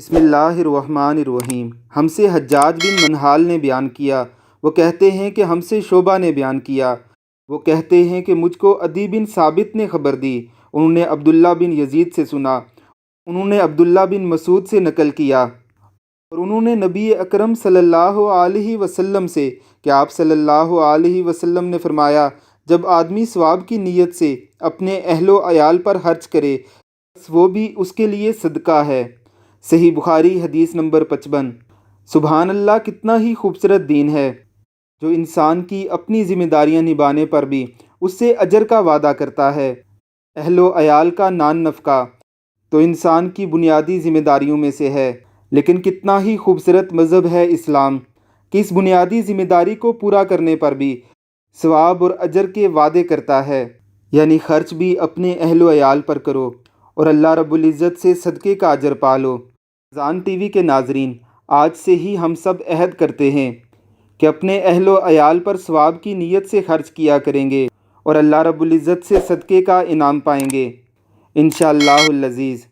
بسم اللہ الرحمن الرحیم۔ ہم سے حجاج بن منہال نے بیان کیا، وہ کہتے ہیں کہ ہم سے شعبہ نے بیان کیا، وہ کہتے ہیں کہ مجھ کو عدی بن ثابت نے خبر دی، انہوں نے عبداللہ بن یزید سے سنا، انہوں نے عبداللہ بن مسعود سے نقل کیا، اور انہوں نے نبی اکرم صلی اللہ علیہ وسلم سے کہ آپ صلی اللہ علیہ وسلم نے فرمایا، جب آدمی ثواب کی نیت سے اپنے اہل و عیال پر خرچ کرے بس وہ بھی اس کے لیے صدقہ ہے۔ صحیح بخاری حدیث نمبر 55۔ سبحان اللہ، کتنا ہی خوبصورت دین ہے جو انسان کی اپنی ذمہ داریاں نبھانے پر بھی اس سے اجر کا وعدہ کرتا ہے۔ اہل و عیال کا نان نفقہ تو انسان کی بنیادی ذمہ داریوں میں سے ہے، لیکن کتنا ہی خوبصورت مذہب ہے اسلام کہ اس بنیادی ذمہ داری کو پورا کرنے پر بھی ثواب اور اجر کے وعدے کرتا ہے، یعنی خرچ بھی اپنے اہل و عیال پر کرو اور اللہ رب العزت سے صدقے کا اجر پالو۔ اذان ٹی وی کے ناظرین، آج سے ہی ہم سب عہد کرتے ہیں کہ اپنے اہل و عیال پر ثواب کی نیت سے خرچ کیا کریں گے اور اللہ رب العزت سے صدقے کا انعام پائیں گے انشاءاللہ العزیز۔